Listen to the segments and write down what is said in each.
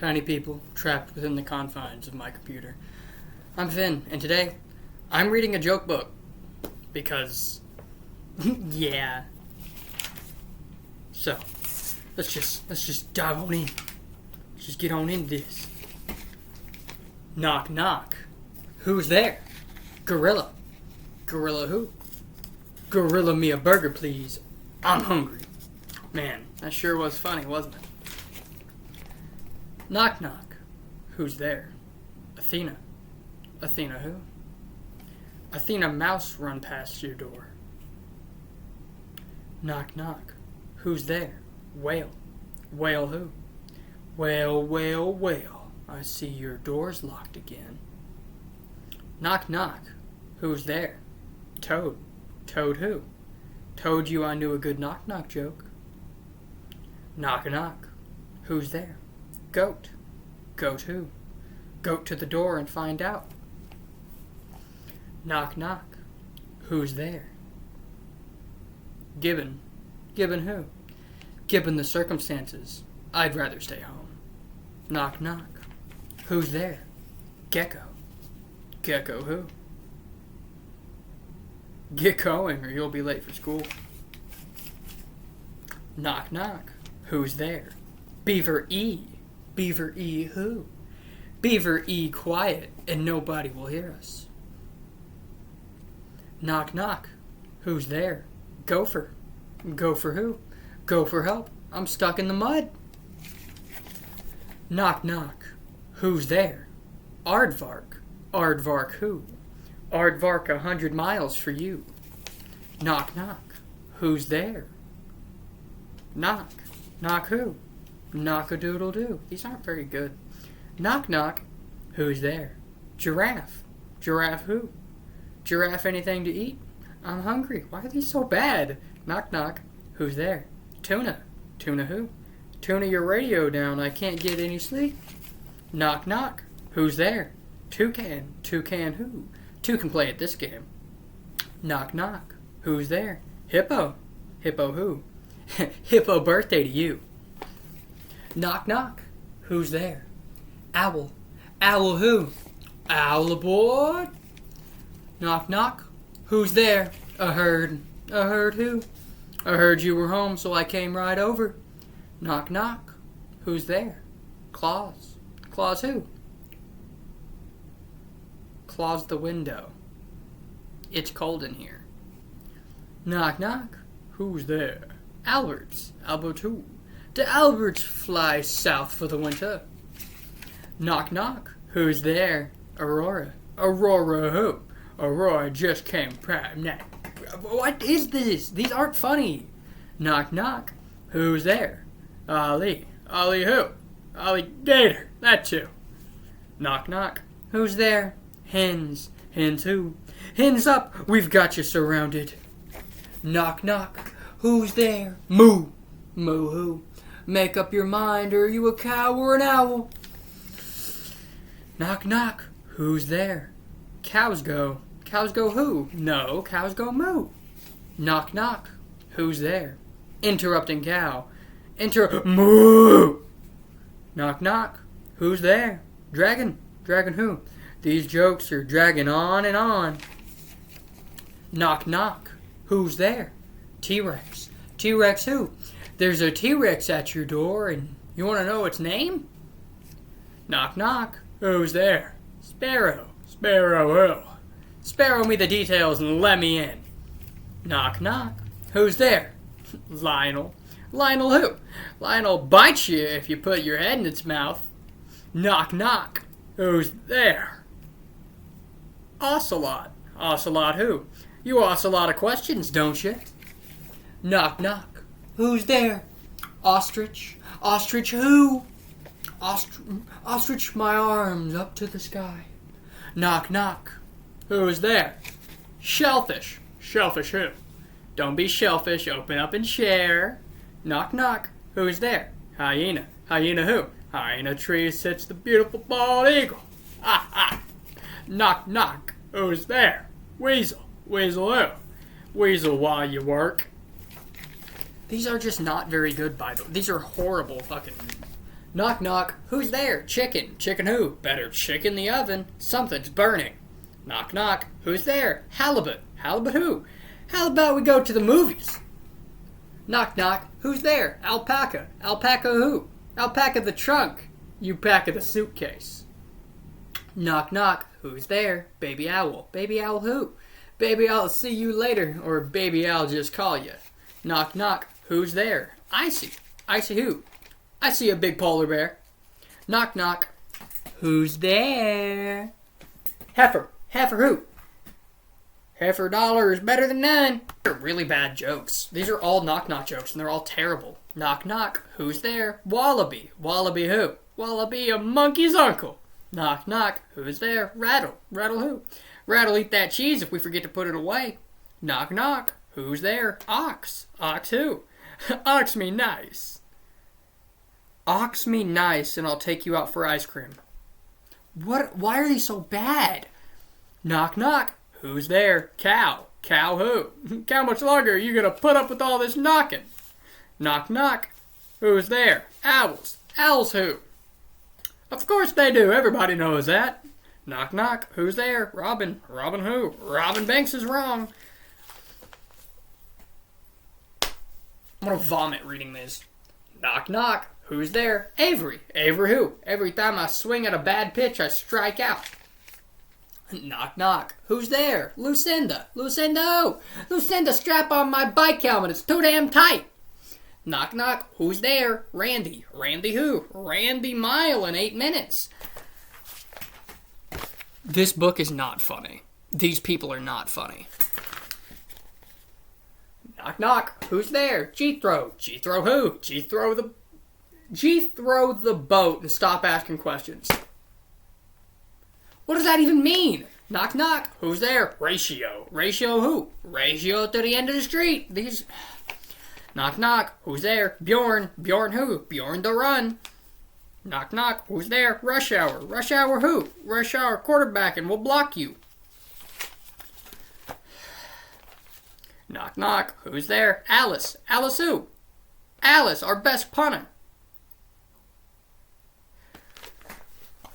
tiny people trapped within the confines of my computer. I'm Finn, and today I'm reading a joke book because, yeah. So, let's just dive on in. Let's just get on into this. Knock, knock. Who's there? Gorilla. Gorilla who? Gorilla me a burger, please. I'm hungry. Man, that sure was funny, wasn't it? Knock, knock. Who's there? Athena. Athena who? Athena mouse run past your door. Knock, knock. Who's there? Whale. Whale who? Whale, whale, whale. I see your door's locked again. Knock, knock. Who's there? Toad. Toad who? Told you I knew a good knock, knock joke. Knock, knock. Who's there? Goat. Goat who? Goat to the door and find out. Knock, knock. Who's there? Gibbon. Gibbon who? Given the circumstances, I'd rather stay home. Knock, knock. Who's there? Gecko. Gecko who? Get going or you'll be late for school. Knock, knock. Who's there? Beaver E. Beaver E who? Beaver E quiet and nobody will hear us. Knock, knock. Who's there? Gopher. Gopher who? Gopher help. I'm stuck in the mud. Knock, knock. Who's there? Aardvark. Aardvark who? Aardvark 100 miles for you. Knock, knock. Who's there? Knock. Knock who? Knock-a-doodle-doo. These aren't very good. Knock, knock. Who's there? Giraffe. Giraffe who? Giraffe anything to eat? I'm hungry. Why are these so bad? Knock, knock. Who's there? Tuna. Tuna who? Tuna your radio down. I can't get any sleep. Knock, knock. Who's there? Toucan. Toucan who? Two can play at this game. Knock, knock. Who's there? Hippo. Hippo who? Hippo birthday to you. Knock, knock. Who's there? Owl. Owl who? Owl aboard. Knock, knock. Who's there? A herd. A herd who? I heard you were home, so I came right over. Knock, knock. Who's there? Claus. Claus who? Claus the window. It's cold in here. Knock, knock. Who's there? Alberts. Albert who? Do Alberts fly south for the winter? Knock, knock. Who's there? Aurora. Aurora who? Aurora just came prime night. What is this? These aren't funny. Knock, knock. Who's there? Ali. Ali who? Alligator. That's who. Knock, knock. Who's there? Hens. Hens who? Hens up. We've got you surrounded. Knock, knock. Who's there? Moo. Moo who? Make up your mind. Are you a cow or an owl? Knock, knock. Who's there? Cows go. Cows go who? No, cows go moo. Knock, knock. Who's there? Interrupting cow. Moo. Knock, knock. Who's there? Dragon. Dragon who? These jokes are dragging on and on. Knock, knock. Who's there? T-Rex. T-Rex who? There's a T-Rex at your door and you want to know its name? Knock, knock. Who's there? Sparrow. Sparrow who? Sparrow me the details and let me in. Knock, knock. Who's there? Lionel. Lionel who? Lionel bites you if you put your head in its mouth. Knock, knock. Who's there? Ocelot. Ocelot who? You ask a lot of questions, don't you? Knock, knock. Who's there? Ostrich. Ostrich who? Ostrich my arms up to the sky. Knock, knock. Who's there? Shellfish. Shellfish who? Don't be shellfish, open up and share. Knock, knock. Who's there? Hyena. Hyena who? Hyena tree sits the beautiful bald eagle. Ah, ah. Knock, knock. Who's there? Weasel. Weasel who? Weasel while you work. These are just not very good, by the way. These are horrible fucking Knock knock, who's there? Chicken. Chicken who? Better chick in the oven. Something's burning. Knock knock, who's there? Halibut. Halibut who? How about we go to the movies? Knock knock, who's there? Alpaca. Alpaca who? Alpaca the trunk. You pack of the suitcase. Knock knock, who's there? Baby owl. Baby owl who? Baby I'll see you later, or baby I'll just call you. Knock knock, who's there? Icy. Icy who? I see a big polar bear. Knock knock, who's there? Heifer. Heifer who? Heifer dollar is better than none. They're really bad jokes. These are all knock knock jokes and they're all terrible. Knock knock, who's there? Wallaby. Wallaby who? Wallaby a monkey's uncle. Knock knock, who's there? Rattle. Rattle who? Rattle eat that cheese if we forget to put it away. Knock knock, who's there? Ox. Ox who? Ox me nice. Ox me nice and I'll take you out for ice cream. What? Why are these so bad? Knock knock, who's there? Cow. Cow who? How much longer are you gonna put up with all this knocking? Knock knock, who's there? Owls. Owls who? Of course they do, everybody knows that. Knock knock, who's there? Robin. Robin who? Robin Banks is wrong. I'm gonna vomit reading this. Knock knock, who's there? Avery. Avery who? Every time I swing at a bad pitch, I strike out. Knock knock, who's there? Lucinda. Lucinda who? Lucinda, strap on my bike helmet, it's too damn tight. Knock knock, who's there? Randy. Randy who? Randy Mile in 8 minutes. This book is not funny. These people are not funny. Knock knock, who's there? Jethro. Jethro who? Jethro the boat and stop asking questions. What does that even mean? Knock knock, who's there? Ratio. Ratio who? Ratio to the end of the street. These... Knock knock, who's there? Bjorn. Bjorn who? Bjorn the run. Knock knock, who's there? Rush hour. Rush hour who? Rush hour quarterback and we'll block you. Knock knock, who's there? Alice. Alice who? Alice, our best punter.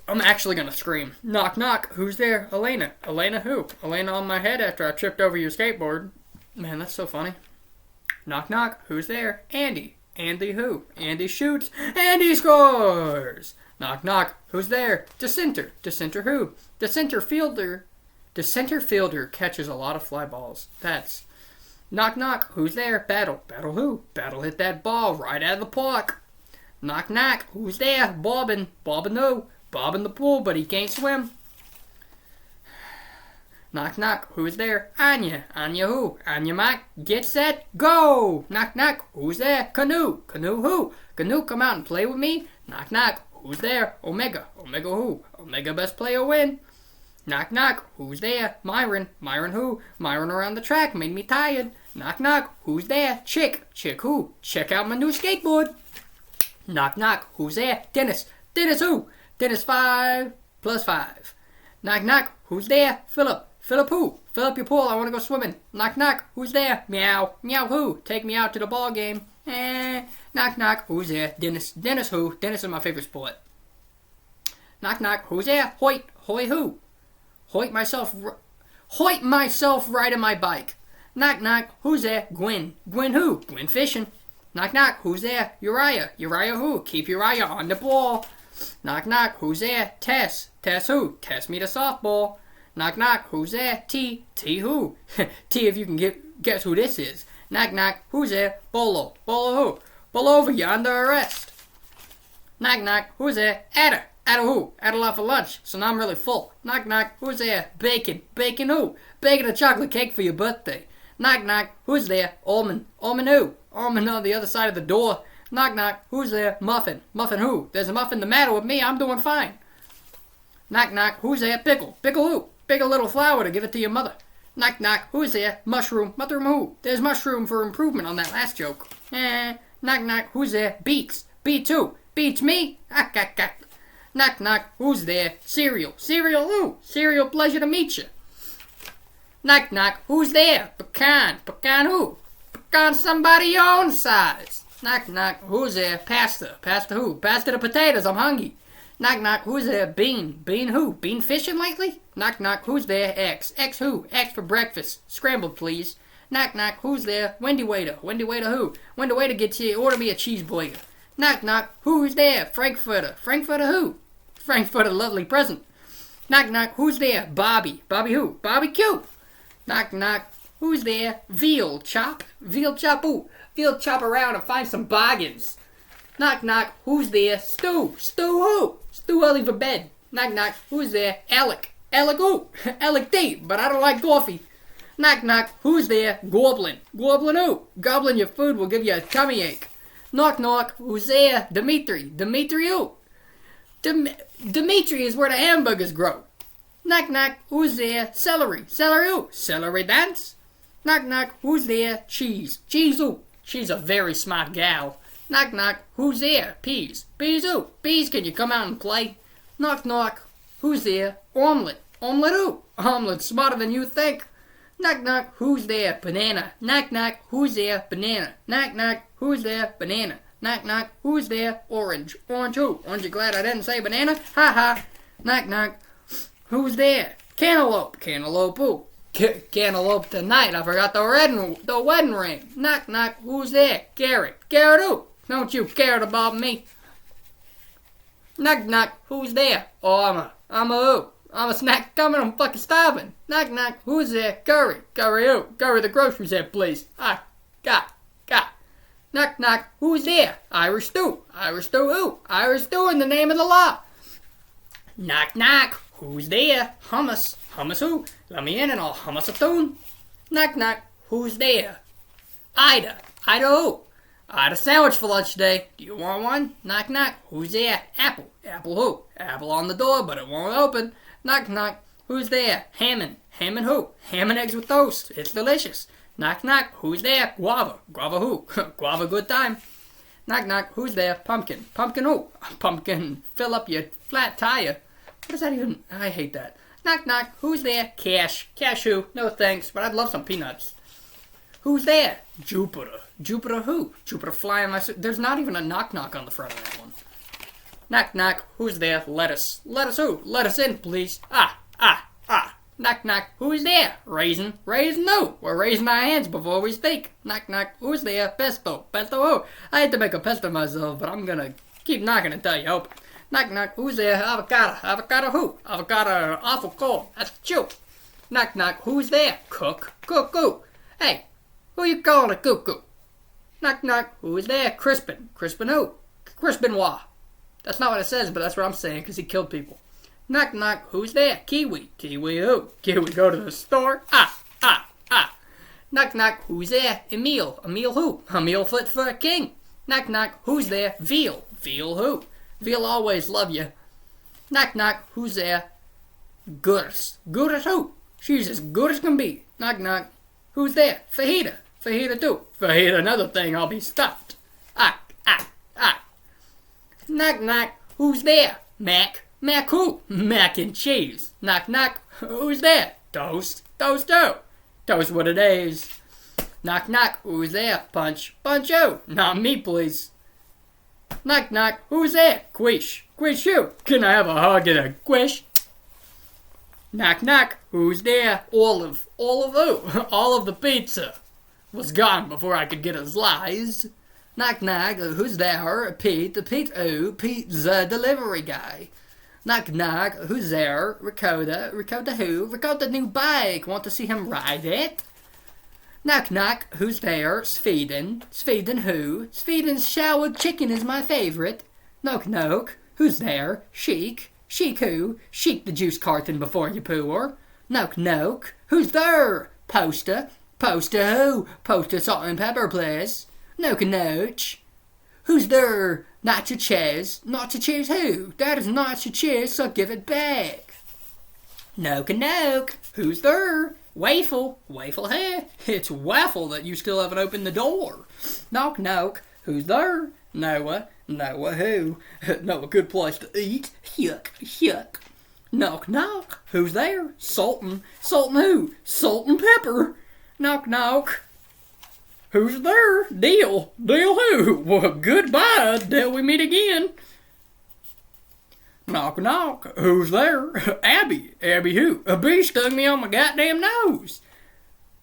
I'm actually gonna scream. Knock knock, who's there? Elena. Elena who? Elena on my head after I tripped over your skateboard. Man, that's so funny. Knock knock, who's there? Andy. Andy who? Andy shoots. Andy scores! Knock knock, who's there? Dissenter. Dissenter who? The center fielder. The center fielder catches a lot of fly balls. That's... Knock knock, who's there? Battle. Battle who? Battle hit that ball right out of the park. Knock knock, who's there? Bobbin. Bobbin who? Bobbin the pool, but he can't swim. Knock knock, who's there? Anya. Anya who? Anya Mac. Get set, go! Knock knock, who's there? Canoe. Canoe who? Canoe, come out and play with me. Knock knock, who's there? Omega. Omega who? Omega best player win. Knock knock, who's there? Myron. Myron who? Myron around the track made me tired. Knock knock, who's there? Chick. Chick who? Check out my new skateboard. Knock knock, who's there? Dennis. Dennis who? Dennis 5 plus 5. Knock knock, who's there? Philip. Philip who? Fill up your pool, I want to go swimming. Knock knock, who's there? Meow. Meow who? Take me out to the ball game. Knock knock, who's there? Dennis. Dennis who? Dennis is my favorite sport. Knock knock, who's there? Hoyt. Hoyt who? Hoyt myself riding my bike. Knock knock, who's there? Gwen. Gwen who? Gwen fishing. Knock knock, who's there? Uriah. Uriah who? Keep Uriah on the ball. Knock knock, who's there? Tess. Tess who? Tess me the softball. Knock knock, who's there? T. T who? T if you can guess who this is. Knock knock, who's there? Bolo. Bolo who? Bolo over, you're under arrest. Knock knock, who's there? Ada. Ada who? Ada a lot for lunch, so now I'm really full. Knock knock, who's there? Bacon. Bacon who? Baking a chocolate cake for your birthday. Knock knock, who's there? Almond. Almond who? Almond on the other side of the door. Knock knock, who's there? Muffin. Muffin who? There's a muffin the matter with me, I'm doing fine. Knock knock, who's there? Pickle. Pickle who? Pick a little flour to give it to your mother. Knock knock, who's there? Mushroom. Mushroom who? There's mushroom for improvement on that last joke. Knock knock, who's there? Beets. Beets who? Beets me? Knock knock, who's there? Cereal. Cereal who? Cereal, pleasure to meet you. Knock knock, who's there? Pecan. Pecan who? Pecan somebody your own size. Knock, knock, who's there? Pasta. Pasta who? Pasta the potatoes, I'm hungry. Knock, knock, who's there? Bean. Bean who? Been fishing lately? Knock, knock, who's there? Eggs. Eggs who? Eggs for breakfast. Scrambled, please. Knock, knock, who's there? Wendy waiter. Wendy waiter who? Wendy waiter gets here, order me a cheeseburger. Knock, knock, who's there? Frankfurter. Frankfurter who? Frankfurter, lovely present. Knock, knock, who's there? Bobby. Bobby who? Barbecue. Knock, knock, who's there? Veal chop. Veal chop who? Veal chop around and find some bargains. Knock, knock, who's there? Stu. Stu who? Stu early for bed. Knock, knock, who's there? Alec. Alec who? Alec D, but I don't like coffee. Knock, knock, who's there? Goblin. Goblin who? Goblin, your food will give you a tummy ache. Knock, knock, who's there? Dimitri. Dimitri who? Dimitri is where the hamburgers grow. Knock, knock, who's there? Celery. Celery who? Celery dance. Knock, knock, who's there? Cheese. Cheese who? She's a very smart gal. Knock, knock, who's there? Peas. Peas who? Peas, can you come out and play? Knock, knock, who's there? Omelet. Omelet who? Omelet's smarter than you think. Knock, knock, who's there? Banana. Knock, knock, who's there? Banana. Knock, knock, who's there? Banana. Knock, knock, who's there? Orange. Orange who? Aren't you glad I didn't say banana? Ha ha. Knock, knock, who's there? Cantaloupe. Cantaloupe who? Cantaloupe tonight. I forgot the wedding ring. Knock, knock, who's there? Carrot. Carrot who? Don't you care about me? Knock, knock, who's there? Oh, I'm a who? I'm a snack coming, I'm fucking starving. Knock, knock, who's there? Curry. Curry who? Curry the groceries there, please. Got. Knock, knock, who's there? Irish stew. Irish stew who? Irish stew in the name of the law. Knock, knock, who's there? Hummus. Hummus who? Let me in and I'll hummus a tune. Knock, knock, who's there? Ida. Ida who? I had a sandwich for lunch today. Do you want one? Knock, knock, who's there? Apple. Apple who? Apple on the door, but it won't open. Knock, knock, who's there? Hammond. Hammond who? Ham and eggs with toast. It's delicious. Knock, knock, who's there? Guava. Guava who? Guava good time. Knock, knock, who's there? Pumpkin. Pumpkin who? Pumpkin, fill up your flat tire. What does that even? I hate that. Knock, knock, who's there? Cash. Cash who? No thanks, but I'd love some peanuts. Who's there? Jupiter. Jupiter who? Jupiter flying my... There's not even a knock knock on the front of that one. Knock, knock, who's there? Lettuce. Lettuce who? Let us in, please. Knock, knock, who's there? Raisin. Raisin who? We're raising our hands before we speak. Knock, knock, who's there? Pesto. Pesto who? I had to make a pesto myself, but I'm gonna keep knocking until you open. Knock, knock, who's there? Avocado. Avocado who? Avocado awful cold. That's you. Knock, knock, who's there? Cook. Cook who? Hey, who you calling a cuckoo? Knock, knock, who's there? Crispin. Crispin who? Crispinois. That's not what it says, but that's what I'm saying, because he killed people. Knock, knock, who's there? Kiwi. Kiwi who? Kiwi go to the store? Knock, knock, who's there? Emil. Emil who? Emil fit for a king. Knock, knock, who's there? Veal. Veal who? Veal always love you. Knock, knock, who's there? Gooders. Gooders who? She's as good as can be. Knock, knock, who's there? Fajita. Fajita too. Fajita another thing, I'll be stuffed. Knock, knock, who's there? Mac. Mac who? Mac and cheese. Knock, knock, who's there? Toast. Toast who? Toast what it is. Knock, knock, who's there? Punch. Punch who? Not me, please. Knock, knock, who's there? Quish. Quish who? Can I have a hug and a quish? Knock, knock, who's there? Olive. Olive who? All of the pizza was gone before I could get a slice. Knock, knock, who's there? Pete. Pete who? Pete's the delivery guy. Knock, knock, who's there? Ricotta. Ricotta who? Ricotta new bike. Want to see him ride it? Knock, knock, who's there? Sweden. Sweden who? Sweden's showered chicken is my favorite. Knock, knock, who's there? Chic. Chic who? Chic the juice carton before you pour. Knock, knock, who's there? Poster. Poster who? Poster salt and pepper, please. Knock, knock, who's there? Nacho cheese. Nacho cheese who? That is nacho cheese, so give it back. Knock, knock, who's there? Waffle. Waffle who? It's Waffle that you still haven't opened the door. Knock, knock, who's there? Noah. Noah who? Noah, good place to eat. Yuck, yuck. Knock, knock, who's there? Sultan. Sultan who? Salt and pepper. Knock, knock, Who's there? Deal. Deal who? Well, goodbye till we meet again. Knock, knock. Who's there? Abby. Abby who? A bee stung me on my goddamn nose.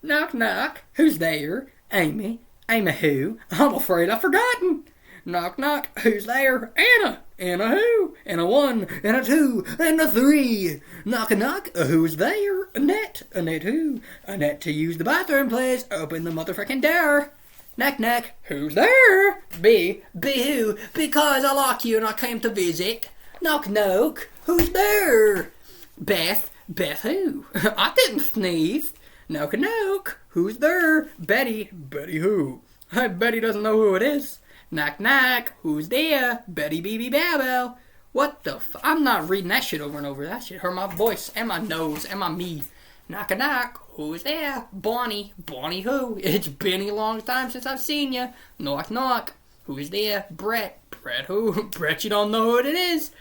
Knock, knock. Who's there? Amy. Amy who? I'm afraid I've forgotten. Knock, knock. Who's there? Anna. Anna who? And a 1, and a 2, and a 3. Knock, knock. Who's there? Annette. Annette who? Annette to use the bathroom, please. Open the motherfucking door. Knock, knock. Who's there? B. B who? Because I like you and I came to visit. Knock, knock. Who's there? Beth. Beth who? I didn't sneeze. Knock, knock. Who's there? Betty. Betty who? Betty doesn't know who it is. Knock, knock. Who's there? Betty Bee Bow. What the I'm not reading that shit over and over. That shit hurt my voice and my nose and my me. Knock, knock. Who's there? Bonnie. Bonnie who? It's been a long time since I've seen you. Knock, knock. Who's there? Brett. Brett who? Brett, you don't know who it is.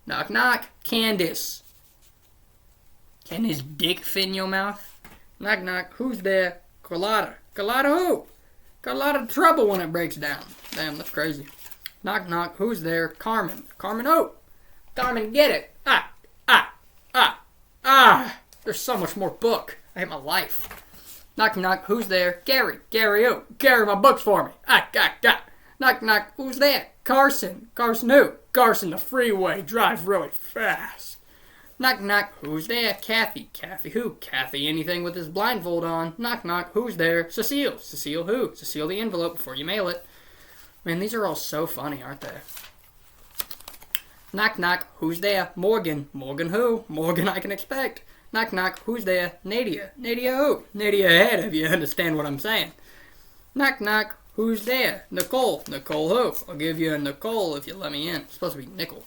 Knock, knock. Candace. Can his dick fit in your mouth? Knock, knock. Who's there? Carlotta. Carlotta who? Got a lot of trouble when it breaks down. Damn, that's crazy. Knock, knock. Who's there? Carmen. Carmen who? Carmen, get it. There's so much more book. I hate my life. Knock, knock. Who's there? Gary. Gary who? Gary, my books for me. Knock, knock. Who's there? Carson. Carson who? Carson, the freeway. Drive really fast. Knock, knock. Who's there? Kathy. Kathy who? Kathy anything with his blindfold on. Knock, knock. Who's there? Cecile. Cecile who? Cecile the envelope before you mail it. Man, these are all so funny, aren't they? Knock, knock. Who's there? Morgan. Morgan who? Morgan I can expect. Knock, knock. Who's there? Nadia. Nadia who? Nadia ahead if you understand what I'm saying. Knock, knock. Who's there? Nicole. Nicole who? I'll give you a Nicole if you let me in. It's supposed to be Nickel.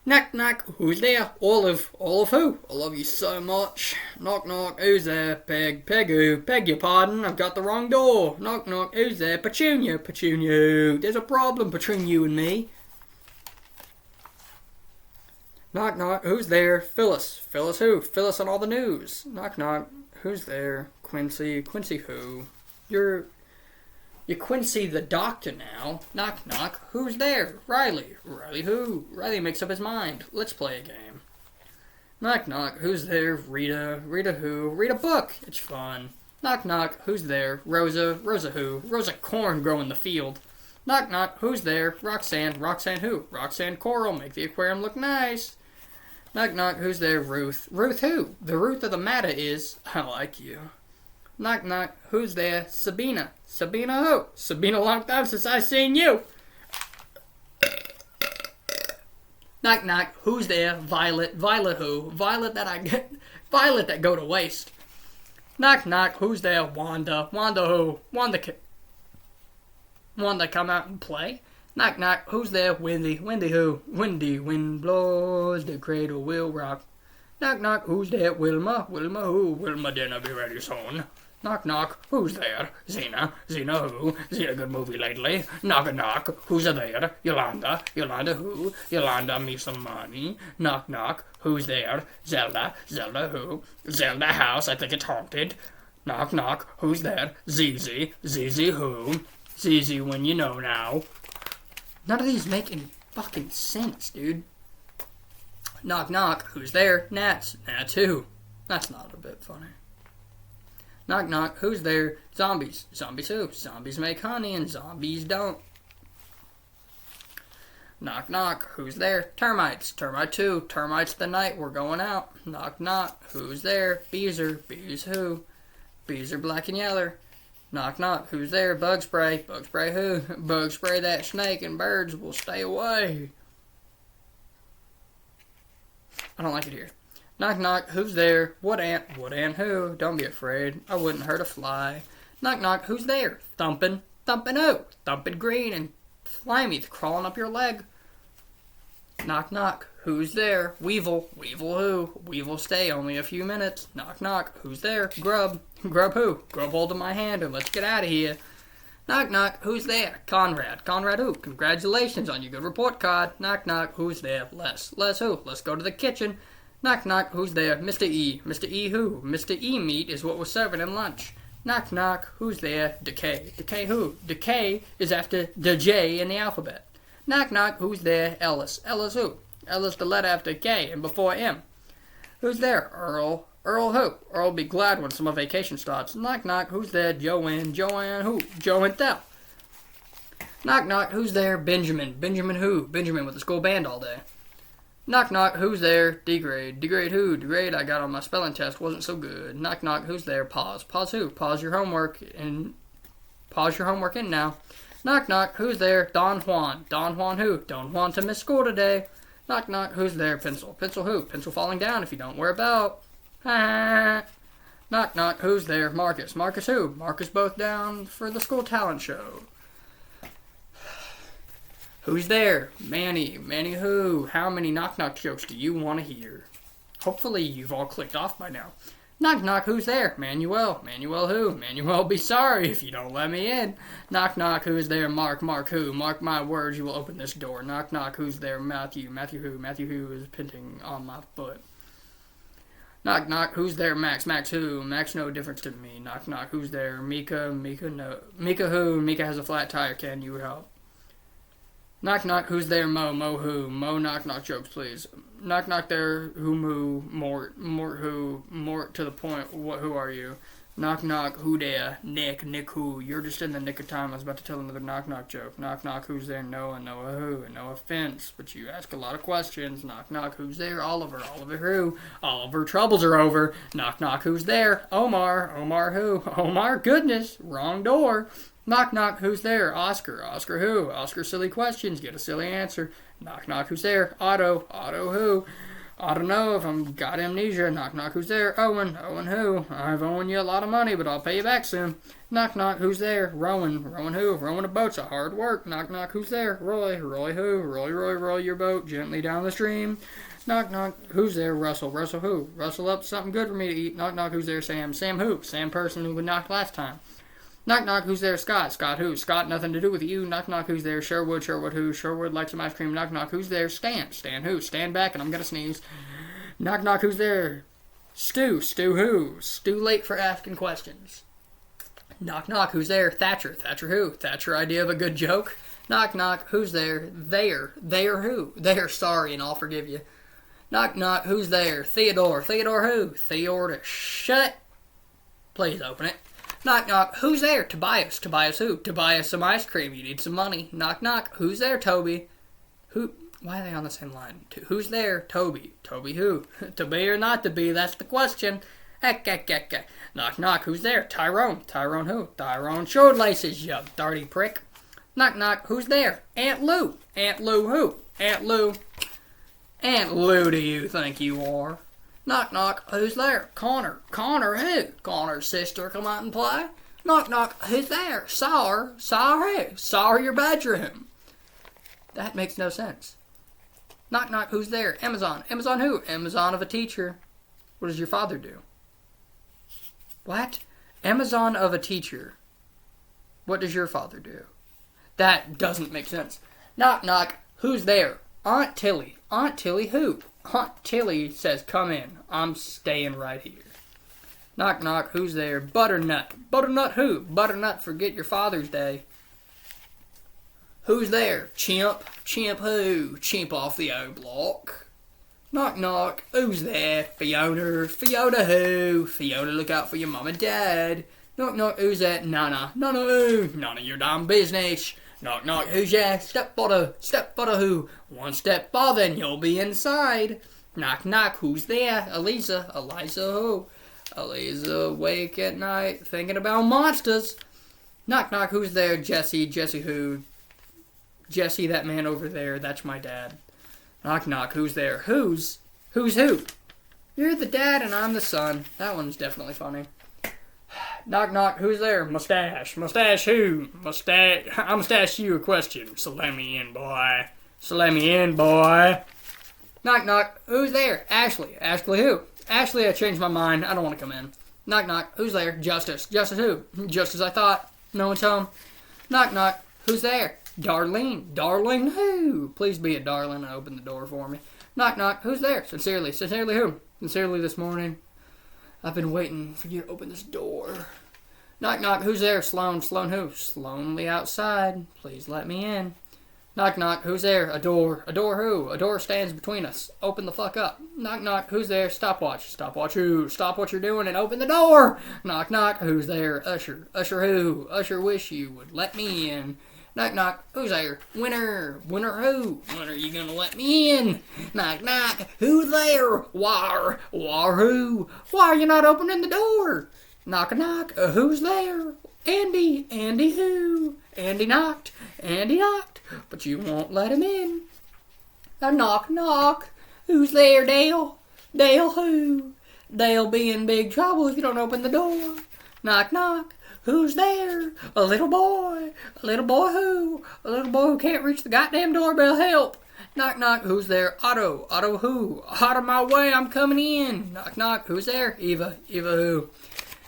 Knock, knock. Who's there? Olive. Olive who? I love you so much. Knock, knock. Who's there? Peg. Peg who? Beg your pardon. I've got the wrong door. Knock, knock. Who's there? Petunia. Petunia who? There's a problem between you and me. Knock, knock. Who's there? Phyllis. Phyllis who? Phyllis on all the news. Knock, knock. Who's there? Quincy. Quincy who? You're Quincy the doctor now. Knock, knock. Who's there? Riley. Riley who? Riley makes up his mind. Let's play a game. Knock, knock. Who's there? Rita. Rita who? Read a book. It's fun. Knock, knock. Who's there? Rosa. Rosa who? Rosa corn grow in the field. Knock, knock. Who's there? Roxanne. Roxanne who? Roxanne Coral. Make the aquarium look nice. Knock, knock. Who's there? Ruth. Ruth who? The Ruth of the matter is, I like you. Knock, knock. Who's there? Sabina. Sabina who? Sabina, long time since I seen you. Knock, knock. Who's there? Violet. Violet who? Violet that go to waste. Knock, knock. Who's there? Wanda. Wanda who? Wanda come out and play. Knock, knock. Who's there? Wendy. Wendy who? Wendy. Wind blows, the cradle will rock. Knock, knock. Who's there? Wilma. Wilma who? Wilma dinner be ready soon. Knock, knock. Who's there? Zena. Zena who? Seen a good movie lately. Knock, knock. Who's there? Yolanda. Yolanda who? Yolanda me some money. Knock, knock. Who's there? Zelda. Zelda who? Zelda house. I think it's haunted. Knock, knock. Who's there? Zizi. Zizi who? Zizi when you know now. None of these make any fucking sense, dude. Knock, knock. Who's there? Nats. Nats who? That's not a bit funny. Knock, knock. Who's there? Zombies. Zombies who? Zombies make honey and zombies don't. Knock, knock. Who's there? Termites. Termite who? Termites the night. We're going out. Knock, knock. Who's there? Beezer. Bees who? Bees are black and yellow. Knock, knock. Who's there? Bug spray. Bug spray who? Bug spray that snake and birds will stay away. I don't like it here. Knock, knock. Who's there? What ant? What ant who? Don't be afraid. I wouldn't hurt a fly. Knock, knock. Who's there? Thumping. Thumping who? Thumping green and slimy crawling up your leg. Knock, knock. Who's there? Weevil. Weevil who? Weevil stay only a few minutes. Knock, knock. Who's there? Grub. Grub who? Grub holding my hand and let's get out of here. Knock, knock. Who's there? Conrad. Conrad who? Congratulations on your good report card. Knock, knock. Who's there? Les. Les who? Let's go to the kitchen. Knock, knock. Who's there? Mr. E. Mr. E who? Mr. E meat is what we're serving in lunch. Knock, knock, who's there? Decay. Decay who? Decay is after the J in the alphabet. Knock, knock, who's there? Ellis. Ellis who? Ellis the letter after K and before M. Who's there? Earl. Earl who? Earl be glad when summer vacation starts. Knock, knock, who's there? Joanne. Joanne who? Joanne Thel. Knock, knock, who's there? Benjamin. Benjamin who? Benjamin with the school band all day. Knock, knock, who's there? D-grade. D-grade who? D-grade I got on my spelling test wasn't so good. Knock, knock, who's there? Pause. Pause who? Pause your homework and pause your homework in now. Knock, knock, who's there? Don Juan. Don Juan who? Don Juan to miss school today. Knock, knock, who's there? Pencil. Pencil who? Pencil falling down if you don't wear a belt. Ha. Knock, knock, who's there? Marcus. Marcus who? Marcus both down for the school talent show. Who's there? Manny. Manny who? How many knock-knock jokes do you want to hear? Hopefully you've all clicked off by now. Knock, knock, who's there? Manuel. Manuel who? Manuel be sorry if you don't let me in. Knock, knock, who's there? Mark. Mark who? Mark my words, you will open this door. Knock, knock, who's there? Matthew. Matthew who? Matthew who is pinching on my foot. Knock, knock, who's there? Max. Max who? Max no difference to me. Knock, knock, who's there? Mika. Mika no. Mika who? Mika has a flat tire, can you help? Knock, knock, who's there? Mo. Mo who? Mo knock, knock jokes, please. Knock, knock there, who, moo, Mort. Mort who? Mort to the point, what, who are you? Knock, knock, who there? Nick. Nick who? You're just in the nick of time. I was about to tell another knock, knock joke. Knock, knock, who's there? Noah. Noah who? No offense, but you ask a lot of questions. Knock, knock, who's there? Oliver. Oliver who? Oliver troubles are over. Knock, knock, who's there? Omar. Omar who? Omar, goodness, wrong door. Knock, knock, who's there? Oscar. Oscar who? Oscar silly questions, get a silly answer. Knock, knock, who's there? Otto. Otto who? I don't know if I'm got amnesia. Knock, knock, who's there? Owen. Owen who? I've owed you a lot of money, but I'll pay you back soon. Knock, knock, who's there? Rowan. Rowan who? Rowing a boat's a hard work. Knock, knock, who's there? Roy. Roy who? Roy your boat gently down the stream. Knock, knock, who's there? Russell. Russell who? Russell up something good for me to eat. Knock, knock, who's there? Sam. Sam who? Sam person who would knock last time. Knock, knock, who's there? Scott. Scott who? Scott, nothing to do with you. Knock, knock, who's there? Sherwood. Sherwood who? Sherwood likes some ice cream. Knock, knock, who's there? Stan. Stan who? Stand back and I'm gonna sneeze. Knock, knock, who's there? Stu. Stu who? Stu late for asking questions. Knock, knock, who's there? Thatcher. Thatcher who? Thatcher idea of a good joke. Knock, knock, who's there? There. There who? There, sorry, and I'll forgive you. Knock, knock, who's there? Theodore. Theodore who? Theodore to shut. Please open it. Knock, knock, who's there? Tobias. Tobias who? Tobias some ice cream. You need some money. Knock, knock, who's there? Toby. Who? Why are they on the same line? Who's there? Toby. Toby who? To be or not to be, that's the question. Knock, knock, who's there? Tyrone. Tyrone who? Tyrone showed laces, you dirty prick. Knock, knock, who's there? Aunt Lou. Aunt Lou who? Aunt Lou. Aunt Lou do you think you are? Knock, knock, who's there? Connor. Connor who? Connor's sister come out and play. Knock, knock, who's there? Saw her. Saw her who? Saw her your bedroom. That makes no sense. Knock, knock, who's there? Amazon. Amazon who? Amazon of a teacher. What does your father do? What? Amazon of a teacher. What does your father do? That doesn't make sense. Knock, knock, who's there? Aunt Tilly. Aunt Tilly who? Aunt Tilly says, come in. I'm staying right here. Knock, knock, who's there? Butternut. Butternut who? Butternut, forget your Father's Day. Who's there? Chimp. Chimp who? Chimp off the O block. Knock, knock, who's there? Fiona. Fiona who? Fiona, look out for your mom and dad. Knock, knock, who's that? Nana. Nana who? None of your damn business. Knock, knock, who's there? Stepfather. Stepfather who? One step farther and you'll be inside. Knock, knock, who's there? Eliza. Eliza who? Eliza awake at night thinking about monsters. Knock, knock, who's there? Jesse. Jesse who? Jesse, that man over there, that's my dad. Knock, knock, who's there? Who's who? You're the dad and I'm the son. That one's definitely funny. Knock, knock, who's there? Mustache. Mustache who? Mustache. I'm mustache you a question. So let me in, boy. So let me in, boy. Knock, knock, who's there? Ashley. Ashley who? Ashley, I changed my mind. I don't want to come in. Knock, knock, who's there? Justice. Justice who? Just as I thought. No one's home. Knock, knock, who's there? Darlene. Darlene who? Please be a darling and open the door for me. Knock, knock, who's there? Sincerely. Sincerely who? Sincerely this morning. I've been waiting for you to open this door. Knock, knock, who's there? Sloan, Sloan who? Slowly outside. Please let me in. Knock, knock, who's there? A door who? A door stands between us. Open the fuck up. Knock, knock, who's there? Stopwatch. Stopwatch who? Stop what you're doing and open the door. Knock, knock, who's there? Usher. Usher who? Usher wish you would let me in. Knock, knock, who's there? Winner. Winner who? When are you gonna let me in? Knock, knock, who's there? War. War who? Why are you not opening the door? Knock, knock, who's there? Andy. Andy who? Andy knocked, but you won't let him in. Knock, knock, who's there, Dale? Dale who? Dale be in big trouble if you don't open the door. Knock, knock, who's there? A little boy. A little boy who? A little boy who can't reach the goddamn doorbell, help. Knock, knock, who's there? Otto. Otto who? Out of my way, I'm coming in. Knock, knock, who's there? Eva. Eva who?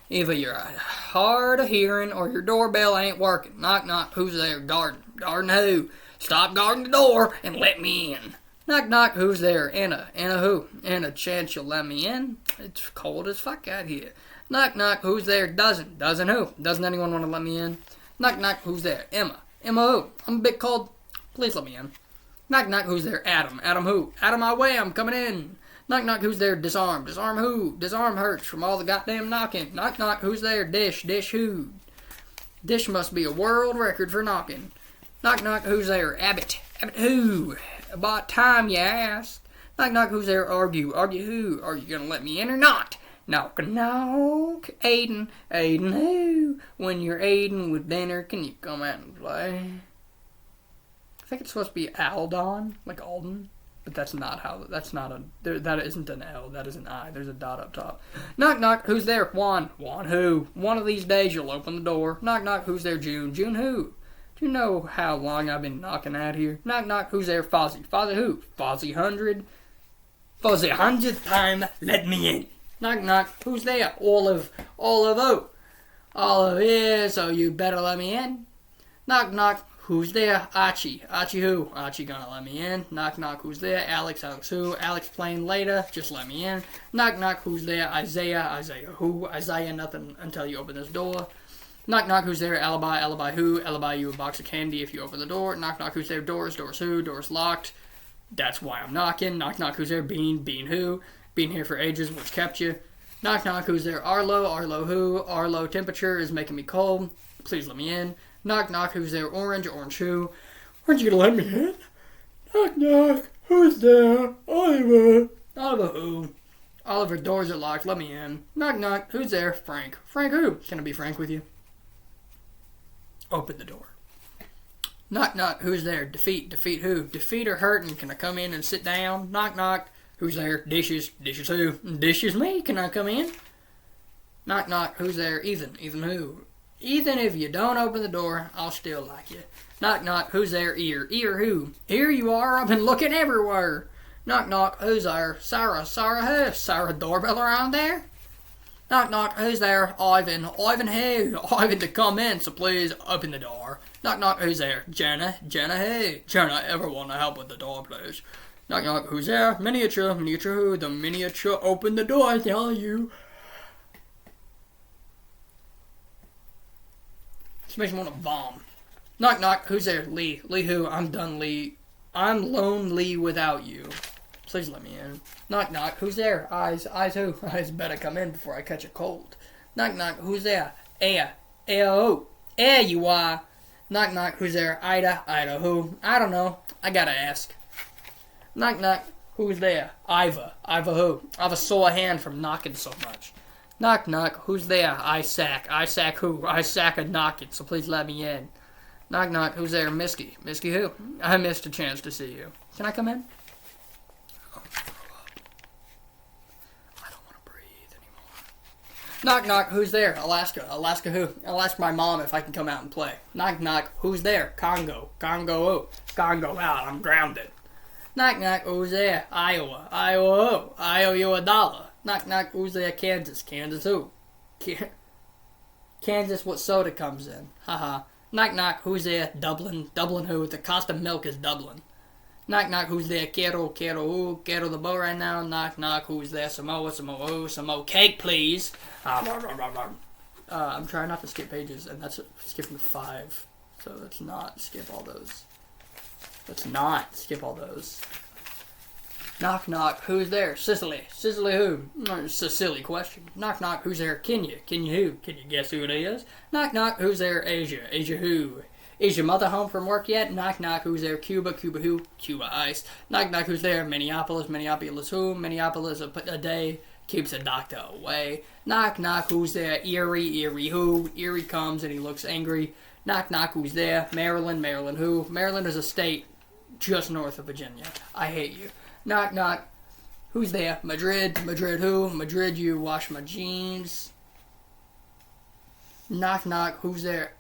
Eva, you're hard of hearing or your doorbell ain't working. Knock, knock, who's there? Garden. Garden who? Stop guarding the door and let me in. Knock, knock, who's there? Anna. Anna who? Anna, chance you'll let me in? It's cold as fuck out here. Knock, knock, who's there? Dozen. Dozen who? Doesn't anyone want to let me in? Knock, knock, who's there? Emma. Emma who? I'm a bit cold. Please let me in. Knock, knock, who's there? Adam. Adam who? Out of my way, I'm coming in. Knock, knock, who's there? Disarm. Disarm who? Disarm hurts from all the goddamn knocking. Knock, knock, who's there? Dish. Dish who? Dish must be a world record for knocking. Knock, knock, who's there? Abbott. Abbott who? About time you asked. Knock, knock, who's there? Argue. Argue who? Are you gonna let me in or not? Knock, knock. Aiden. Aiden who? When you're Aiden with dinner, can you come out and play? I think it's supposed to be Aldon, like Alden. But that's not how, that's not a, that isn't an L, that is an I. There's a dot up top. Knock, knock, who's there? Juan. Juan who? One of these days you'll open the door. Knock, knock, who's there? June. June who? Do you know how long I've been knocking out here? Knock, knock, who's there? Fozzie. Fozzie who? Fozzie 100. Fozzie 100th time, let me in. Knock, knock, who's there? Olive. Olive who? Olive is, so you better let me in. Knock, knock. Who's there? Archie. Archie who? Archie gonna let me in. Knock, knock, who's there? Alex. Alex who? Alex playing later. Just let me in. Knock, knock, who's there? Isaiah. Isaiah who? Isaiah nothing until you open this door. Knock, knock, who's there? Alibi. Alibi who? Alibi you a box of candy if you open the door. Knock, knock, who's there? Doors. Doors who? Doors locked. That's why I'm knocking. Knock, knock, who's there? Bean. Bean who? Been here for ages. What's kept you? Knock, knock, who's there? Arlo. Arlo who? Arlo temperature is making me cold. Please let me in. Knock, knock, who's there? Orange. Orange who? Aren't you gonna let me in? Knock, knock, who's there? Oliver. Oliver who? Oliver, doors are locked, let me in. Knock, knock, who's there? Frank. Frank who? Can I be frank with you? Open the door. Knock, knock, who's there? Defeat. Defeat who? Defeat or hurting, can I come in and sit down? Knock, knock, who's there? Dishes. Dishes who? Dishes me, can I come in? Knock, knock, who's there? Ethan. Ethan who? Ethan, if you don't open the door, I'll still like you. Knock, knock, who's there? Ear. Ear who? Here you are, I've been looking everywhere. Knock, knock, who's there? Sarah. Sarah who? Sarah doorbell around there? Knock, knock, who's there? Ivan. Ivan who? Ivan to come in, so please open the door. Knock, knock, who's there? Jenna. Jenna who? Jenna, ever want to help with the door, please? Knock, knock, who's there? Miniature. Miniature who? The miniature, open the door, I tell you. This makes me want to bomb. Knock, knock, who's there? Lee. Lee who? I'm done, Lee. I'm lonely without you. Please let me in. Knock, knock, who's there? Eyes. Eyes who? Eyes better come in before I catch a cold. Knock, knock, who's there? Aya. Aya who? Aya you are. Knock, knock, who's there? Ida. Ida who? I don't know. I gotta ask. Knock, knock, who's there? Iva. Iva who? I have a sore hand from knocking so much. Knock, knock, who's there? Isaac. Isaac who? Isaac a knocking, so please let me in. Knock, knock, who's there? Misky. Misky who? I missed a chance to see you. Can I come in? Oh, I don't want to breathe anymore. Knock, knock, who's there? Alaska. Alaska who? I'll ask my mom if I can come out and play. Knock, knock, who's there? Congo. Congo who? Congo out, I'm grounded. Knock, knock, who's there? Iowa. Iowa who? I owe you $1. Knock, knock, who's there? Kansas. Kansas who? Kansas, what soda comes in? Haha. Knock, knock, who's there? Dublin. Dublin who? The cost of milk is Dublin. Knock, knock, who's there? Quero. Quero who? Quero the bow right now. Knock, knock, who's there? Samoa. Samoa who? Samoa cake, please. I'm trying not to skip pages, and that's skipping 5. So let's not skip all those. Let's not skip all those. Knock, knock, who's there? Sicily. Sicily who? It's a silly question. Knock, knock, who's there? Kenya. Kenya who? Can you guess who it is? Knock, knock, who's there? Asia. Asia who? Is your mother home from work yet? Knock, knock, who's there? Cuba. Cuba who? Cuba ice. Knock, knock, who's there? Minneapolis. Minneapolis who? Minneapolis a day keeps a doctor away. Knock, knock, who's there? Erie. Erie who? Erie comes and he looks angry. Knock, knock, who's there? Maryland. Maryland who? Maryland is a state just north of Virginia. I hate you. Knock, knock. Who's there? Madrid. Madrid who? Madrid, you wash my jeans. Knock, knock. Who's there?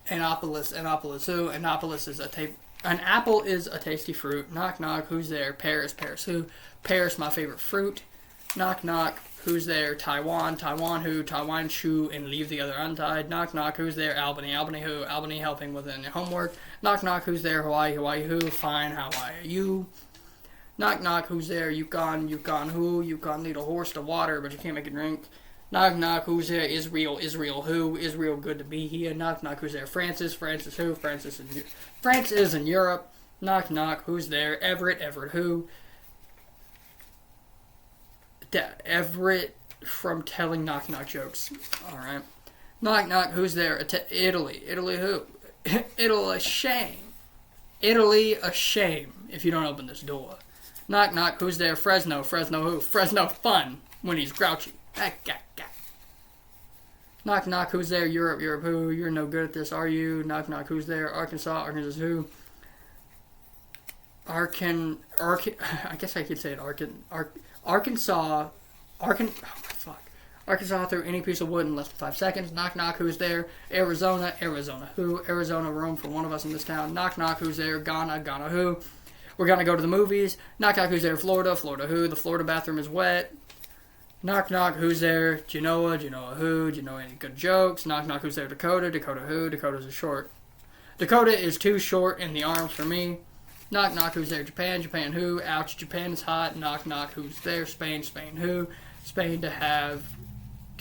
Annapolis. Annapolis who? Annapolis is an apple is a tasty fruit. Knock, knock. Who's there? Paris. Paris who? Paris, my favorite fruit. Knock, knock. Who's there? Taiwan. Taiwan who? Taiwan chew and leave the other untied. Knock, knock. Who's there? Albany. Albany who? Albany helping with any homework. Knock, knock. Who's there? Hawaii. Hawaii who? Fine. How are you? Knock, knock, who's there? Yukon, Yukon who? Yukon lead a horse to water, but you can't make it drink. Knock, knock, who's there? Israel, Israel who? Israel good to be here. Knock, knock, who's there? Francis, Francis who? France is in Europe. Knock, knock, who's there? Everett, Everett who? Everett from telling knock, knock jokes. Alright. Knock, knock, who's there? Italy, Italy who? Italy, a shame. Italy, a shame if you don't open this door. Knock, knock, who's there? Fresno. Fresno who? Fresno fun when he's grouchy. Knock, knock, who's there? Europe. Europe who? You're no good at this, are you? Knock, knock, who's there? Arkansas. Arkansas who? I guess I could say it. Arkansas. Oh my fuck. Arkansas through any piece of wood in less than 5 seconds. Knock, knock, who's there? Arizona. Arizona who? Arizona room for one of us in this town. Knock, knock, who's there? Ghana. Ghana who? We're gonna go to the movies. Knock, knock, who's there? Florida. Florida who? The Florida bathroom is wet. Knock, knock, who's there? Genoa. Genoa who? Do you know any good jokes? Knock, knock, who's there? Dakota. Dakota who? Dakota's a short. Dakota is too short in the arms for me. Knock, knock, who's there? Japan. Japan who? Ouch, Japan is hot. Knock, knock, who's there? Spain. Spain who? Spain to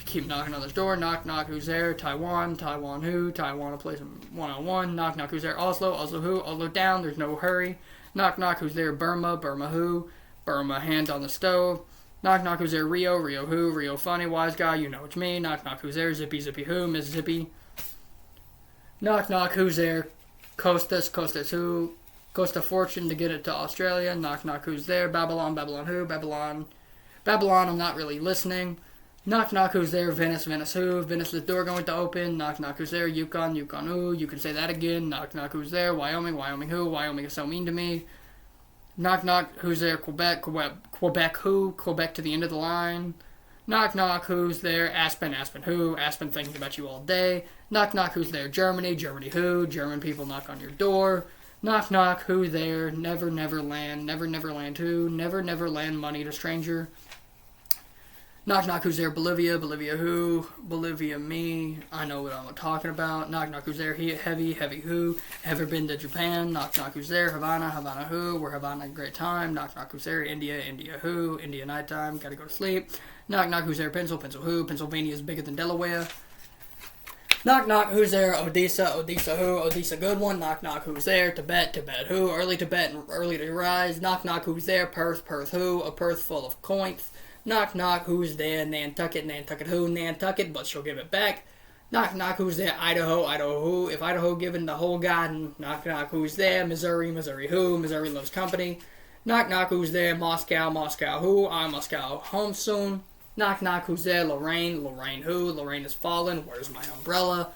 keep knocking on this door. Knock, knock, who's there? Taiwan. Taiwan who? Taiwan to play some one-on-one. Knock, knock, who's there? Oslo. Oslo who? Oslo down. There's no hurry. Knock, knock, who's there? Burma. Burma who? Burma, hand on the stove. Knock, knock, who's there? Rio. Rio who? Rio funny, wise guy, you know it's me. Knock, knock, who's there? Zippy. Zippy who? Mississippi. Knock, knock, who's there? Costas. Costas who? Costa Fortune to get it to Australia. Knock, knock, who's there? Babylon. Babylon who? Babylon. Babylon, I'm not really listening. Knock, knock, who's there? Venice. Venice who? Venice, the door going to open. Knock, knock, who's there? Yukon. Yukon who? You can say that again. Knock, knock, who's there? Wyoming. Wyoming who? Wyoming is so mean to me. Knock, knock, who's there? Quebec. Quebec. Quebec who? Quebec to the end of the line. Knock, knock, who's there? Aspen. Aspen who? Aspen thinking about you all day. Knock, knock, who's there? Germany. Germany who? German people knock on your door. Knock, knock, who there? Never, never land. Never, never land who? Never, never land money to stranger. Knock, knock, who's there? Bolivia. Bolivia who? Bolivia me. I know what I'm talking about. Knock, knock, who's there? Heavy. Heavy who? Ever been to Japan? Knock, knock, who's there? Havana. Havana who? We're Havana, great time. Knock, knock, who's there? India. India who? India nighttime. Gotta go to sleep. Knock, knock, who's there? Pencil. Pencil who? Pennsylvania is bigger than Delaware. Knock, knock, who's there? Odessa. Odessa who? Odessa good one. Knock, knock, who's there? Tibet. Tibet who? Early Tibet and early to rise. Knock, knock, who's there? Perth. Perth who? A Perth full of coins. Knock, knock, who's there? Nantucket. Nantucket who? Nantucket, but she'll give it back. Knock, knock, who's there? Idaho. Idaho who? If Idaho given the whole garden. Knock, knock, who's there? Missouri. Missouri who? Missouri loves company. Knock, knock, who's there? Moscow. Moscow who? I'm Moscow. Home soon. Knock, knock, who's there? Lorraine. Lorraine who? Lorraine has fallen. Where's my umbrella?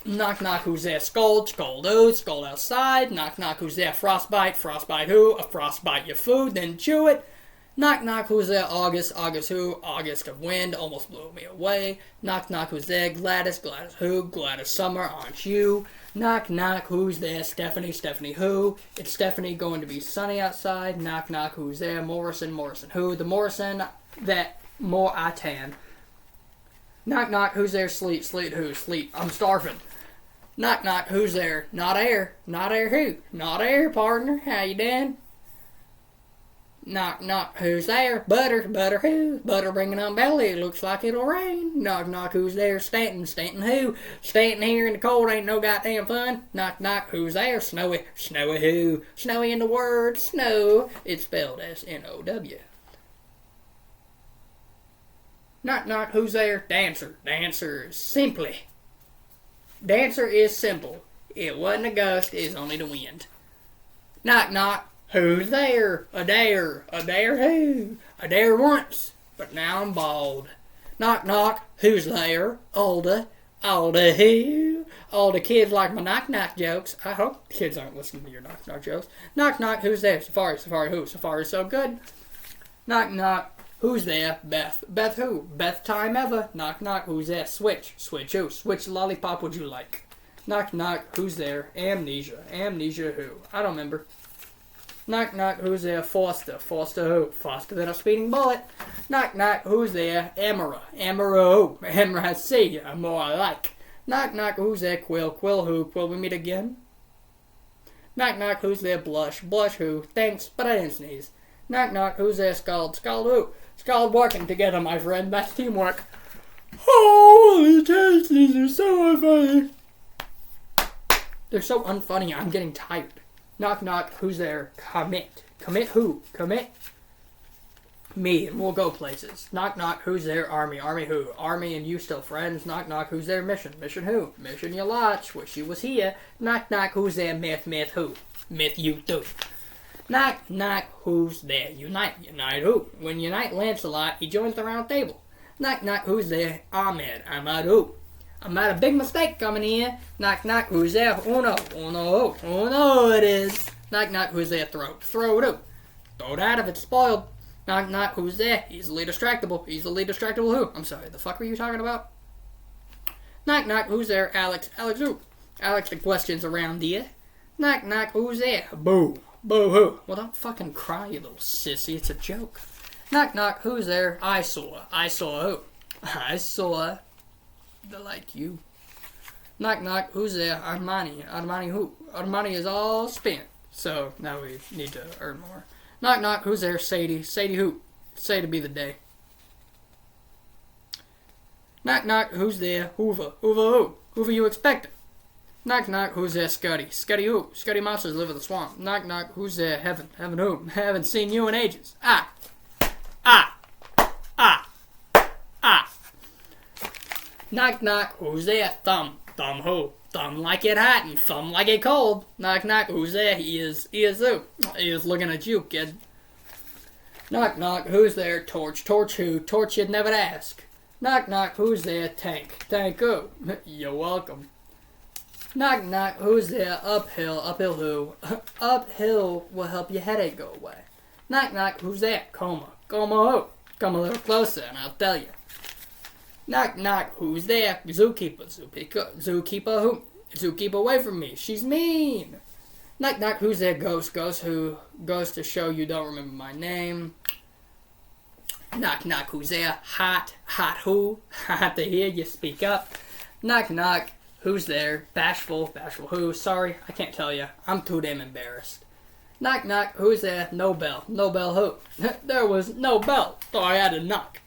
Knock, knock, who's there? Scold. Scold who? Scold outside. Knock, knock, who's there? Frostbite. Frostbite who? A frostbite your food, then chew it. Knock, knock, who's there? August. August who? August of wind. Almost blew me away. Knock, knock, who's there? Gladys. Gladys who? Gladys summer, aren't you? Knock, knock, who's there? Stephanie. Stephanie who? It's Stephanie going to be sunny outside. Knock, knock, who's there? Morrison. Morrison who? The Morrison that more I tan. Knock, knock, who's there? Sleep. Sleep who? Sleep. I'm starving. Knock, knock, who's there? Not air. Not air who? Not air, partner. How you doing? Knock, knock, who's there? Butter, butter who? Butter bringing on belly, looks like it'll rain. Knock, knock, who's there? Stanton, Stanton who? Stanton here in the cold ain't no goddamn fun. Knock, knock, who's there? Snowy, Snowy who? Snowy in the word snow, it's spelled S-N-O-W. Knock, knock, who's there? Dancer, dancer, simply. Dancer is simple. It wasn't a gust, it's only the wind. Knock, knock. Who's there? A dare who? A dare once, but now I'm bald. Knock, knock, who's there? Alda who? All the kids like my knock-knock jokes. I hope kids aren't listening to your knock-knock jokes. Knock, knock, who's there? Safari, Safari who? Safari's so good. Knock, knock, who's there? Beth who? Beth time ever. Knock, knock, who's there? Switch who? Switch lollipop would you like? Knock, knock, who's there? Amnesia who? I don't remember. Knock, knock, who's there? Foster who? Faster than a speeding bullet. Knock, knock, who's there? Amara who? Amara see, more I like. Knock, knock, who's there? Quill who? Quill we meet again? Knock, knock, who's there? Blush who? Thanks, but I didn't sneeze. Knock, knock, who's there? Scald who? Scald working together, my friend, that's teamwork. Holy taste, these are so unfunny. They're so unfunny, I'm getting tired. Knock, knock, who's there? Commit who? Commit me, and we'll go places. Knock, knock, who's there? Army who? Army and you still friends? Knock, knock, who's there? Mission who? Mission you lot, wish you was here. Knock, knock, who's there? Myth who? Myth you too. Knock, knock, who's there? Unite who? When Unite Lancelot, he joins the round table. Knock, knock, who's there? Ahmed who? I made a big mistake coming here. Knock, knock, who's there? Uno it is. Knock, knock, who's there? Throw it who? Throw it out if it's spoiled. Knock, knock, who's there? Easily distractible who? I'm sorry, the fuck were you talking about? Knock, knock, who's there? Alex who? Alex, the questions around here. Knock, knock, who's there? Boo who? Well, don't fucking cry, you little sissy, it's a joke. Knock, knock, who's there? I saw who? I saw the like you. Knock, knock, who's there? Armani who? Armani is all spent, so now we need to earn more. Knock, knock, who's there? Sadie who? Say to be the day. Knock, knock, who's there? Hoover who? Hoover you expecting? Knock, knock, who's there? Scuddy who? Scuddy monsters live in the swamp. Knock, knock, who's there? Heaven who? Haven't seen you in ages. Ah. Knock, knock, who's there? Thumb who? Thumb like it hot and thumb like it cold. Knock, knock, who's there? He is who? He is looking at you, kid. Knock, knock, who's there? Torch who? Torch you'd never ask. Knock, knock, who's there? Tank who? You're welcome. Knock, knock, who's there? Uphill who? Uphill will help your headache go away. Knock, knock, who's there? Coma who? Come a little closer and I'll tell you. Knock, knock, who's there? Zookeeper who? Zookeeper away from me, she's mean. Knock, knock, who's there? Ghost who? Goes to show you don't remember my name. Knock, knock, who's there? Hot who? Hot to hear you speak up. Knock, knock, who's there? Bashful who? Sorry, I can't tell you, I'm too damn embarrassed. Knock, knock, who's there? No bell who? There was no bell, so I had to knock.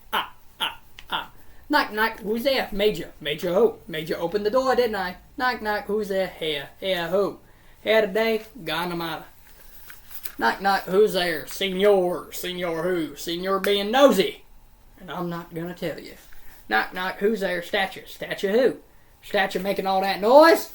Knock, knock, who's there? Major who? Major opened the door, didn't I? Knock, knock, who's there? Hair who? Hair today, gone tomorrow. Knock, knock, who's there? Senor who? Senor being nosy. And I'm not gonna tell you. Knock, knock, who's there? Statue who? Statue making all that noise?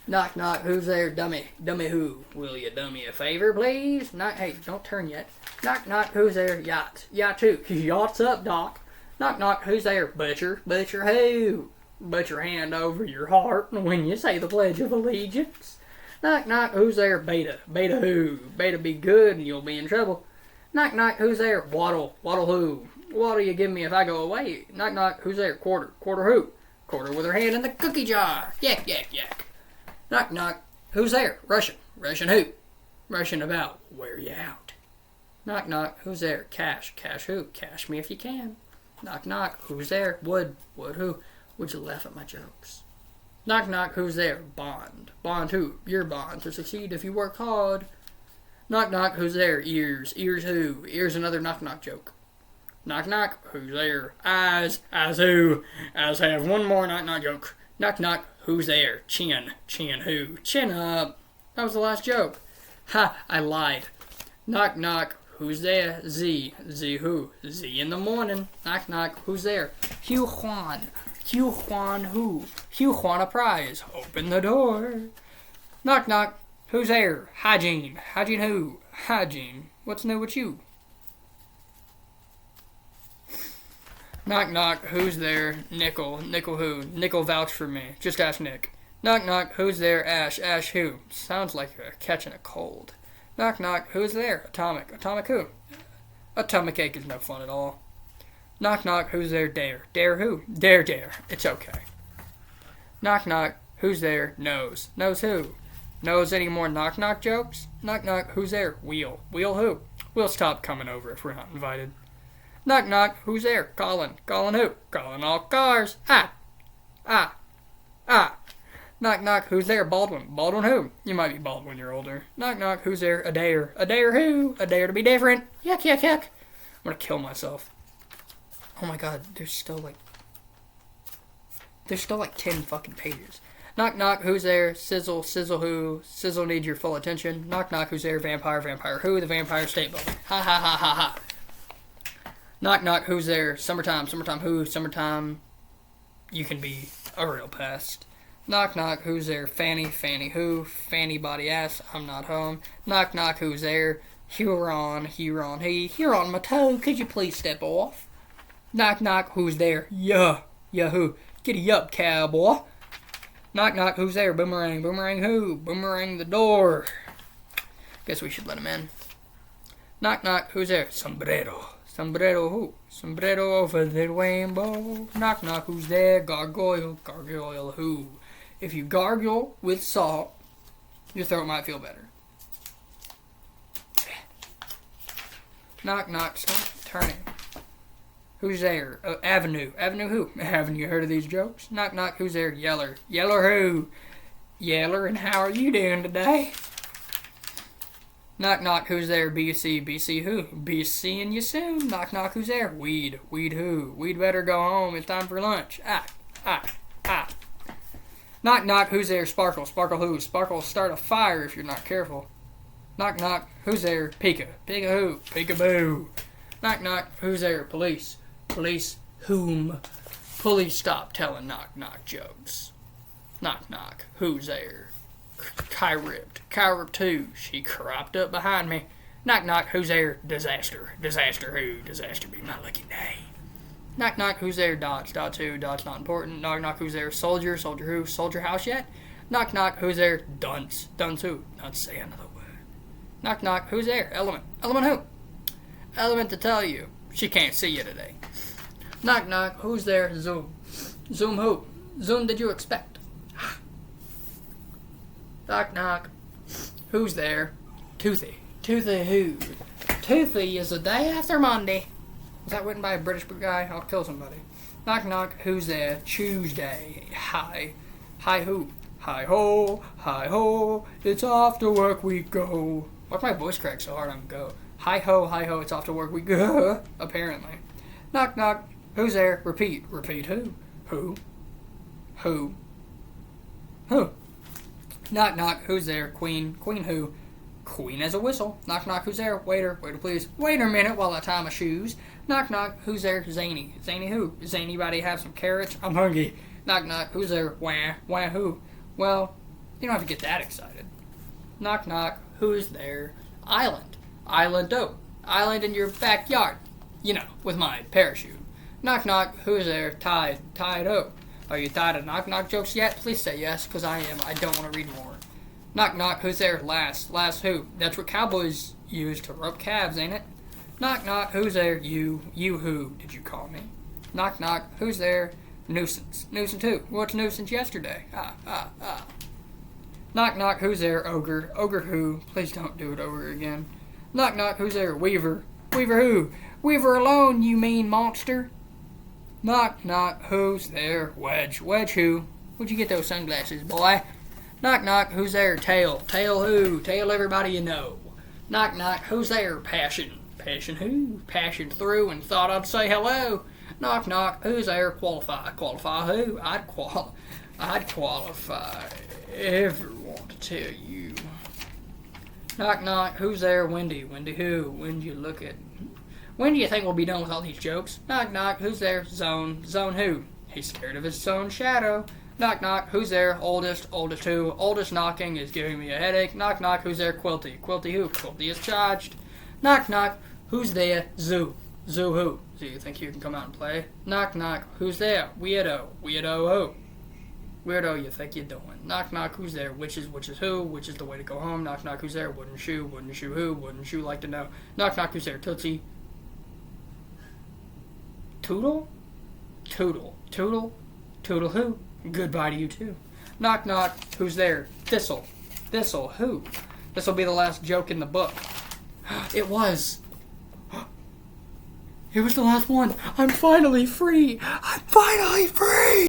Knock, knock, who's there? Dummy who? Will you do me a favor, please? Knock, hey, don't turn yet. Knock, knock, who's there? Yacht who? Yacht's up, Doc. Knock, knock, who's there? Butcher who? Put your hand over your heart when you say the Pledge of Allegiance. Knock, knock, who's there? Beta who? Beta be good and you'll be in trouble. Knock, knock, who's there? Waddle who? What'll you give me if I go away? Knock, knock, who's there? Quarter who? Quarter with her hand in the cookie jar. Yak, yak, yak. Knock, knock, who's there? Russian who? Russian about, wear you out. Knock, knock, who's there? Cash who? Cash me if you can. Knock, knock, who's there? Wood who? Would you laugh at my jokes? Knock, knock, who's there? Bond who? Your bond to succeed if you work hard. Knock knock, who's there? Ears. Ears who? Ears another knock knock joke. Knock knock, who's there? Eyes. Eyes who? Eyes have one more knock knock joke. Knock knock, who's there? Chin. Chin who? Chin up. That was the last joke. Ha, I lied. Knock knock, who's there? Z. Z who? Z in the morning. Knock knock, who's there? Hugh Juan. Hugh Juan who? Hugh Juan a prize. Open the door. Knock knock, who's there? Hygiene. Hygiene who? Hygiene. What's new with you? Knock knock, who's there? Nickel. Nickel who? Nickel vouch for me. Just ask Nick. Knock knock, who's there? Ash. Ash who? Sounds like you're catching a cold. Knock knock, who's there? Atomic. Atomic who? Atomic cake is no fun at all. Knock knock, who's there? Dare. Dare who? Dare dare. It's okay. Knock knock, who's there? Nose. Nose who? Knows any more knock knock jokes? Knock knock, who's there? Wheel. Wheel who? We'll stop coming over if we're not invited. Knock knock, who's there? Colin. Colin who? Colin all cars. Ah. Ah. Ah. Knock knock, who's there? Baldwin. Baldwin who? You might be bald when you're older. Knock knock, who's there? A dare. A dare who? A dare to be different. Yuck, yuck, yuck. I'm gonna kill myself. Oh my god, there's still like 10 fucking pages. Knock knock, who's there? Sizzle. Sizzle who? Sizzle needs your full attention. Knock knock, who's there? Vampire. Vampire who? The Vampire State Building. Ha ha ha ha ha. Knock knock, who's there? Summertime. Summertime who? Summertime. You can be a real pest. Knock knock, who's there? Fanny. Fanny who? Fanny body ass. I'm not home. Knock knock, who's there? Huron. Huron he. Huron my toe. Could you please step off? Knock knock, who's there? Yeah. Yeah who? Giddy up, cowboy. Knock knock, who's there? Boomerang. Boomerang who? Boomerang the door. Guess we should let him in. Knock knock, who's there? Sombrero. Sombrero who? Sombrero over the rainbow. Knock knock, who's there? Gargoyle. Gargoyle who? If you gargle with salt, your throat might feel better. Knock knock, stop turning. Who's there? Avenue. Avenue who? Haven't you heard of these jokes? Knock knock, who's there? Yeller. Yeller who? Yeller, and how are you doing today? Knock knock, who's there? BC. BC who? Be seeing you soon. Knock knock, who's there? Weed. Weed who? We'd better go home. It's time for lunch. Ah. Ah. Ah. Knock knock, who's there? Sparkle. Sparkle who? Sparkle will start a fire if you're not careful. Knock knock, who's there? Pika. Pika who? Peekaboo. Knock knock, who's there? Police. Police whom? Police stop telling knock knock jokes. Knock knock, who's there? Kai ripped. Kai ripped who? She cropped up behind me. Knock knock, who's there? Disaster. Disaster who? Disaster be my lucky day. Knock knock, who's there? Dots. Dots who? Dots not important. Knock knock, who's there? Soldier. Soldier who? Soldier house yet? Knock knock, who's there? Dunce. Dunce who? Not say another word. Knock knock, who's there? Element. Element who? Element to tell you. She can't see you today. Knock knock, who's there? Zoom. Zoom who? Zoom did you expect? Knock knock, who's there? Toothy. Toothy who? Toothy is the day after Monday. Was that written by a British guy? I'll kill somebody. Knock knock, who's there? Tuesday. Hi. Hi who? Hi ho, it's off to work we go. Why'd my voice crack so hard on go? Hi ho, it's off to work we go. Apparently. Knock knock, who's there? Repeat. Repeat who? Who? Who? Who? Knock knock, who's there? Queen. Queen who? Queen has a whistle. Knock knock, who's there? Waiter. Waiter please. Wait a minute while I tie my shoes. Knock knock, who's there? Zany. Zany who? Does anybody have some carrots? I'm hungry. Knock knock, who's there? Wah. Wah who? Well, you don't have to get that excited. Knock knock, who's there? Island. Island oh. Island in your backyard. You know, with my parachute. Knock knock, who's there? Tide. Tide oh. Are you tired of knock knock jokes yet? Please say yes, because I am. I don't want to read more. Knock knock, who's there? Last. Last who? That's what cowboys use to rope calves, ain't it? Knock knock, who's there? You. You who? Did you call me? Knock knock, who's there? Nuisance. Nuisance who? What's nuisance yesterday? Ah, ah, ah. Knock knock, who's there? Ogre. Ogre who? Please don't do it over again. Knock knock, who's there? Weaver. Weaver who? Weaver alone, you mean monster. Knock knock, who's there? Wedge. Wedge who? Where'd you get those sunglasses, boy? Knock knock, who's there? Tail. Tail who? Tail everybody you know. Knock, knock, who's there? Passion. Passion who? Passion through and thought I'd say hello. Knock, knock, who's there? Qualify. Qualify who? I'd qualify everyone to tell you. Knock, knock, who's there? Wendy. Wendy who? When do you look at... When do you think we'll be done with all these jokes? Knock, knock, who's there? Zone. Zone who? He's scared of his own shadow. Knock, knock, who's there? Oldest. Oldest who? Oldest knocking is giving me a headache. Knock, knock, who's there? Quilty. Quilty who? Quilty is charged. Knock, knock, who's there? Zoo. Zoo who? Do you think you can come out and play? Knock, knock, who's there? Weirdo. Weirdo who? Weirdo you think you're doing. Knock, knock, who's there? Which is who? Which is the way to go home? Knock, knock, who's there? Wooden shoe who? Wouldn't you like to know? Knock, knock, who's there? Tootsie. Toodle? Toodle. Toodle? Toodle who? Goodbye to you too. Knock, knock, who's there? Thistle. Thistle who? This'll be the last joke in the book. It was. It was the last one. I'm finally free. I'm finally free.